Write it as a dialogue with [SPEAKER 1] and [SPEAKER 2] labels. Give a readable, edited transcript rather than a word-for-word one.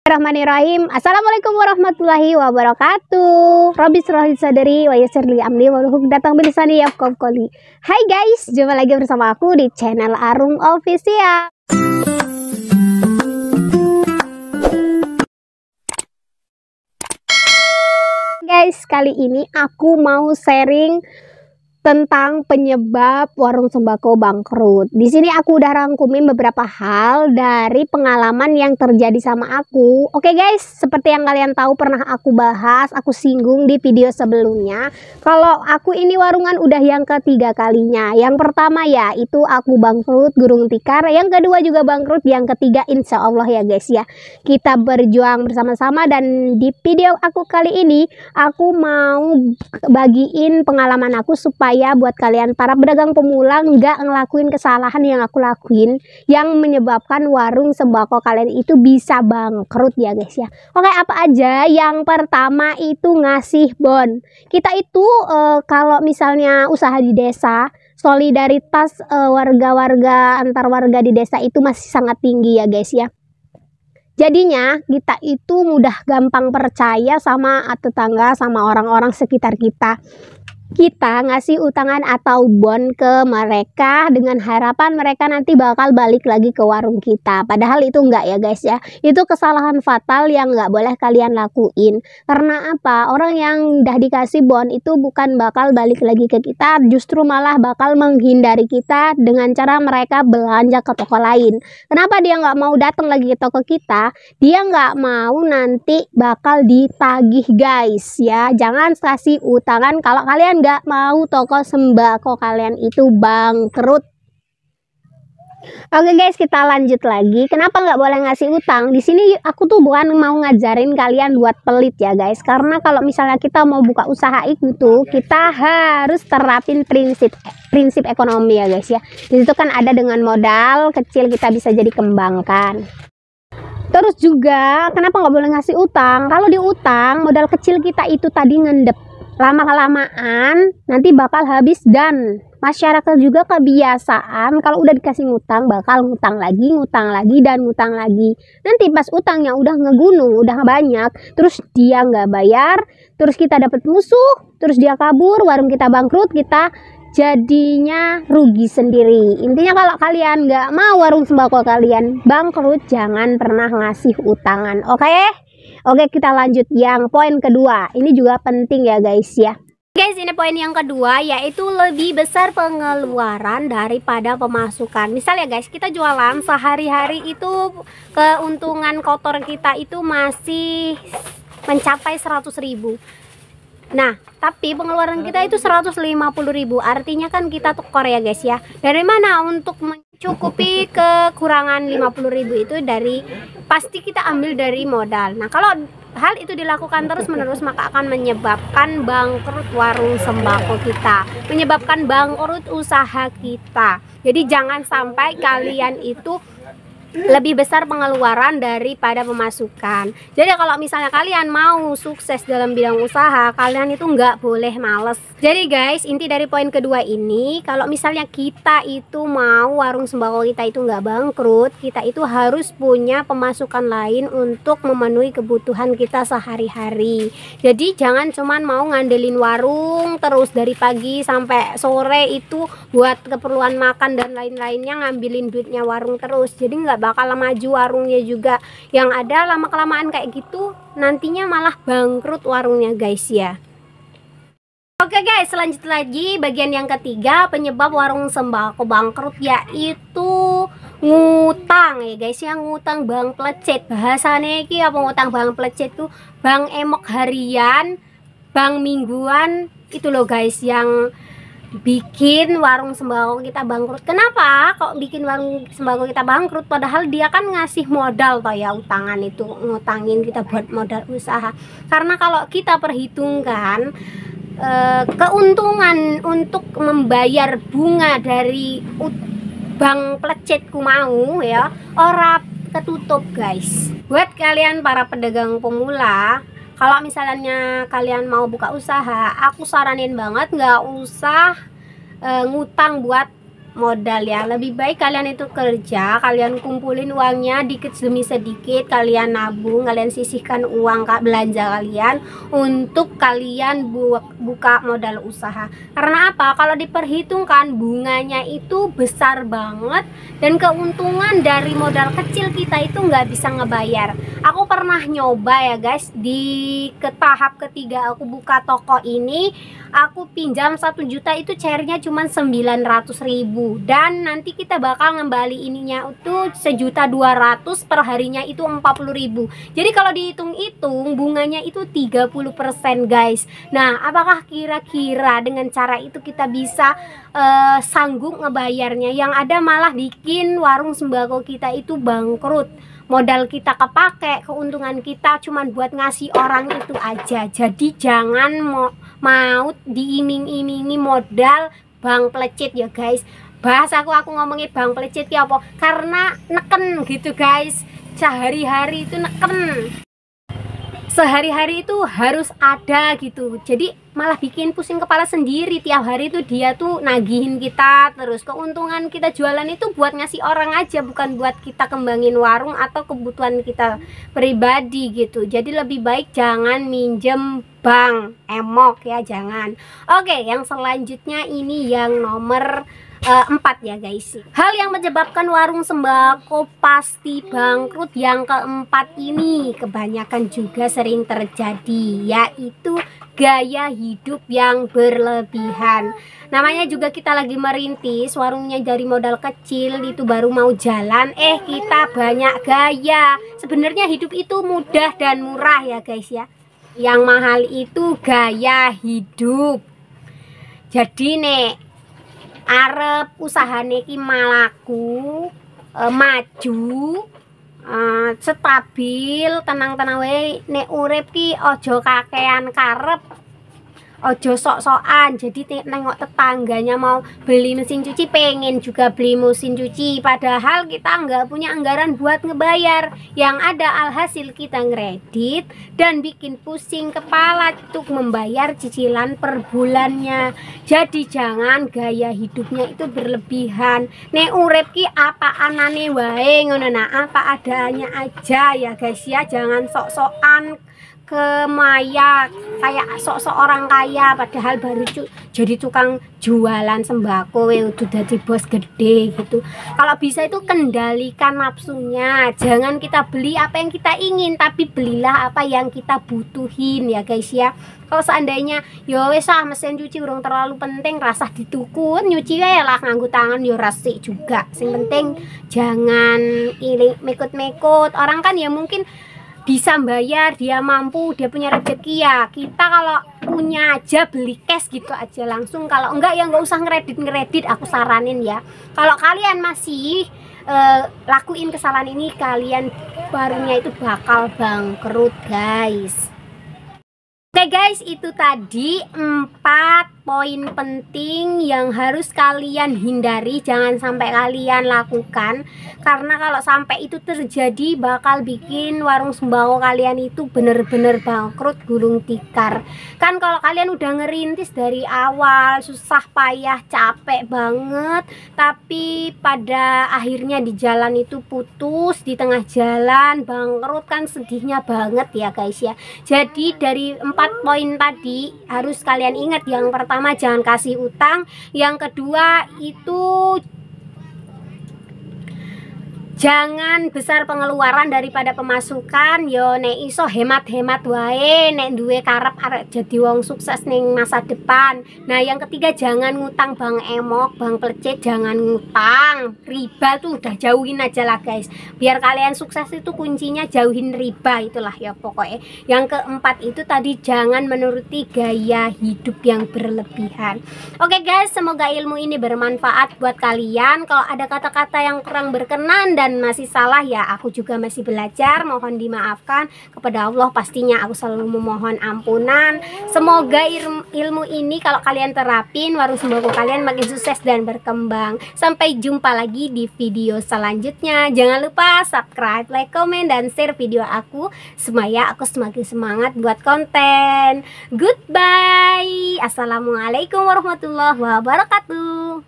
[SPEAKER 1] Bismillahirrahmanirrahim. Assalamualaikum warahmatullahi wabarakatuh. Rabbi shrah li sadri wa yassir li amri wahlul 'uqdatam min lisani yafqahu qawli. Hai guys, jumpa lagi bersama aku di channel Arung Official. Guys, kali ini aku mau sharing tentang penyebab warung sembako bangkrut. Di sini aku udah rangkumin beberapa hal dari pengalaman yang terjadi sama aku. Oke guys, seperti yang kalian tahu pernah aku bahas, aku singgung di video sebelumnya. Kalau aku ini warungan udah yang ketiga kalinya. Yang pertama ya itu aku bangkrut gulung tikar. Yang kedua juga bangkrut. Yang ketiga insya Allah ya guys ya. Kita berjuang bersama-sama, dan di video aku kali ini aku mau bagiin pengalaman aku supaya buat kalian para pedagang pemula nggak ngelakuin kesalahan yang aku lakuin yang menyebabkan warung sembako kalian itu bisa bangkrut ya guys ya. Oke, apa aja? Yang pertama itu ngasih bon. Kita itu kalau misalnya usaha di desa, solidaritas warga-warga antar warga di desa itu masih sangat tinggi ya guys ya. Jadinya kita itu mudah gampang percaya sama tetangga, sama orang-orang sekitar kita. Kita ngasih utangan atau bon ke mereka dengan harapan mereka nanti bakal balik lagi ke warung kita. Padahal itu enggak ya guys ya. Itu kesalahan fatal yang enggak boleh kalian lakuin. Karena apa? Orang yang udah dikasih bon itu bukan bakal balik lagi ke kita, justru malah bakal menghindari kita dengan cara mereka belanja ke toko lain. Kenapa dia nggak mau datang lagi ke toko kita? Dia nggak mau nanti bakal ditagih guys ya. Jangan kasih utangan kalau kalian nggak mau toko sembako kalian itu bangkrut. Oke guys, kita lanjut lagi. Kenapa nggak boleh ngasih utang? Di sini aku tuh bukan mau ngajarin kalian buat pelit ya guys. Karena kalau misalnya kita mau buka usaha itu, kita harus terapin prinsip ekonomi ya guys ya. Di situ kan ada dengan modal kecil kita bisa jadi kembangkan. Terus juga kenapa nggak boleh ngasih utang? Kalau diutang modal kecil kita itu tadi ngendep, lama-kelamaan nanti bakal habis, dan masyarakat juga kebiasaan kalau udah dikasih ngutang bakal ngutang lagi dan ngutang lagi. Nanti pas utangnya udah ngegunung, udah banyak, terus dia nggak bayar, terus kita dapat musuh, terus dia kabur, warung kita bangkrut, kita jadinya rugi sendiri. Intinya kalau kalian nggak mau warung sembako kalian bangkrut, jangan pernah ngasih utangan. Oke, kita lanjut yang poin kedua. Ini juga penting ya guys ya. Guys, ini poin yang kedua, yaitu lebih besar pengeluaran daripada pemasukan. Misal ya guys, kita jualan sehari-hari itu keuntungan kotor kita itu masih mencapai 100.000. Nah, tapi pengeluaran kita itu 150.000. Artinya kan kita tukar ya guys ya. Dari mana untuk mencukupi kekurangan 50.000 itu? Dari pasti kita ambil dari modal. Nah, kalau hal itu dilakukan terus-menerus maka akan menyebabkan bangkrut warung sembako kita, menyebabkan bangkrut usaha kita. Jadi jangan sampai kalian itu lebih besar pengeluaran daripada pemasukan. Jadi kalau misalnya kalian mau sukses dalam bidang usaha, kalian itu nggak boleh males. Jadi guys, inti dari poin kedua ini, kalau misalnya kita itu mau warung sembako kita itu nggak bangkrut, kita itu harus punya pemasukan lain untuk memenuhi kebutuhan kita sehari-hari. Jadi jangan cuman mau ngandelin warung terus dari pagi sampai sore itu buat keperluan makan dan lain-lainnya, ngambilin duitnya warung terus. Jadi nggak bakal maju warungnya juga. Yang ada lama-kelamaan kayak gitu nantinya malah bangkrut warungnya guys ya. Oke guys, lanjut lagi bagian yang ketiga penyebab warung sembako bangkrut, yaitu ngutang ya guys ya. Ngutang bang plecet, bahasanya iki apa ngutang bang plecet tuh? Bang emok harian, bang mingguan, itu loh guys yang bikin warung sembako kita bangkrut. Kenapa kok bikin warung sembako kita bangkrut? Padahal dia kan ngasih modal toh ya, utangan itu ngutangin kita buat modal usaha. Karena kalau kita perhitungkan keuntungan untuk membayar bunga dari bank plecetku mau ya, ora ketutup guys. Buat kalian para pedagang pemula, kalau misalnya kalian mau buka usaha, aku saranin banget nggak usah ngutang buat modal ya. Lebih baik kalian itu kerja, kalian kumpulin uangnya dikit demi sedikit, kalian nabung, kalian sisihkan uang belanja kalian untuk kalian buka modal usaha. Karena apa? Kalau diperhitungkan bunganya itu besar banget dan keuntungan dari modal kecil kita itu nggak bisa ngebayar. Aku pernah nyoba ya guys, di tahap ketiga aku buka toko ini, aku pinjam 1 juta itu cairnya cuma 900.000, dan nanti kita bakal ngembali ininya itu 1.200.000 per harinya itu 40.000. Jadi kalau dihitung-hitung bunganya itu 30% guys. Nah, apakah kira-kira dengan cara itu kita bisa sanggup ngebayarnya? Yang ada malah bikin warung sembako kita itu bangkrut. Modal kita kepake, keuntungan kita cuman buat ngasih orang itu aja. Jadi jangan mau diiming-imingi modal bang pelecit ya guys. Bahasaku aku ngomongin bang pelecit ya apa? Karena neken gitu guys. Sehari-hari itu neken. Sehari-hari itu harus ada gitu. Jadi malah bikin pusing kepala sendiri. Tiap hari itu dia tuh nagihin kita terus. Keuntungan kita jualan itu buat ngasih orang aja, bukan buat kita kembangin warung atau kebutuhan kita pribadi gitu. Jadi lebih baik jangan minjem bank emok ya, jangan. Oke, yang selanjutnya ini yang nomor 4 ya guys. Hal yang menyebabkan warung sembako pasti bangkrut yang keempat ini kebanyakan juga sering terjadi, yaitu gaya hidup yang berlebihan. Namanya juga kita lagi merintis, warungnya dari modal kecil itu baru mau jalan, kita banyak gaya. Sebenarnya hidup itu mudah dan murah ya guys ya. Yang mahal itu gaya hidup. Jadi nek arep usahane ki malaku, maju, stabil, tenang-tenang wae. Nek urip ki ojo kakean karep, ojo sok-sokan. Jadi nengok tetangganya mau beli mesin cuci, pengen juga beli mesin cuci, padahal kita nggak punya anggaran buat ngebayar. Yang ada alhasil kita ngeredit dan bikin pusing kepala untuk membayar cicilan per bulannya. Jadi jangan gaya hidupnya itu berlebihan. Nek urip ki apa anane wae ngono, nah apa adanya aja ya guys ya. Jangan sok-sokan kemaya kayak sok-sok orang kaya, padahal baru jadi tukang jualan sembako udah jadi bos gede gitu. Kalau bisa itu kendalikan nafsunya, jangan kita beli apa yang kita ingin, tapi belilah apa yang kita butuhin ya guys ya. Kalau seandainya yo wis mesin cuci urung terlalu penting, rasah ditukun nyuci wae lah nganggo tangan yo resik juga. Sing penting jangan mekut-mekut. Orang kan ya mungkin bisa bayar, dia mampu, dia punya rezeki ya. Kita kalau punya aja beli cash gitu aja langsung. Kalau enggak ya nggak usah ngeredit, aku saranin ya. Kalau kalian masih lakuin kesalahan ini, kalian barunya itu bakal bangkrut guys. Oke guys, itu tadi 4 poin penting yang harus kalian hindari, jangan sampai kalian lakukan. Karena kalau sampai itu terjadi bakal bikin warung sembako kalian itu bener-bener bangkrut gulung tikar. Kan kalau kalian udah ngerintis dari awal susah payah capek banget, tapi pada akhirnya di jalan itu putus, di tengah jalan bangkrut, kan sedihnya banget ya guys ya. Jadi dari 4 poin tadi harus kalian ingat. Yang pertama, jangan kasih utang. Yang kedua itu jangan besar pengeluaran daripada pemasukan. Yo nek iso hemat-hemat wae nek duwe karep arek jadi wong sukses ning masa depan. Nah, yang ketiga jangan ngutang bank emok, bank pelecet, jangan ngutang. Riba tuh udah jauhin aja lah guys. Biar kalian sukses itu kuncinya jauhin riba, itulah ya pokoknya. Yang keempat itu tadi jangan menuruti gaya hidup yang berlebihan. Oke guys, semoga ilmu ini bermanfaat buat kalian. Kalau ada kata-kata yang kurang berkenan dan masih salah ya, aku juga masih belajar, mohon dimaafkan. Kepada Allah pastinya aku selalu memohon ampunan. Semoga ilmu ini kalau kalian terapin, warung sembako kalian makin sukses dan berkembang. Sampai jumpa lagi di video selanjutnya. Jangan lupa subscribe, like, komen, dan share video aku supaya aku semakin semangat buat konten. Goodbye. Assalamualaikum warahmatullahi wabarakatuh.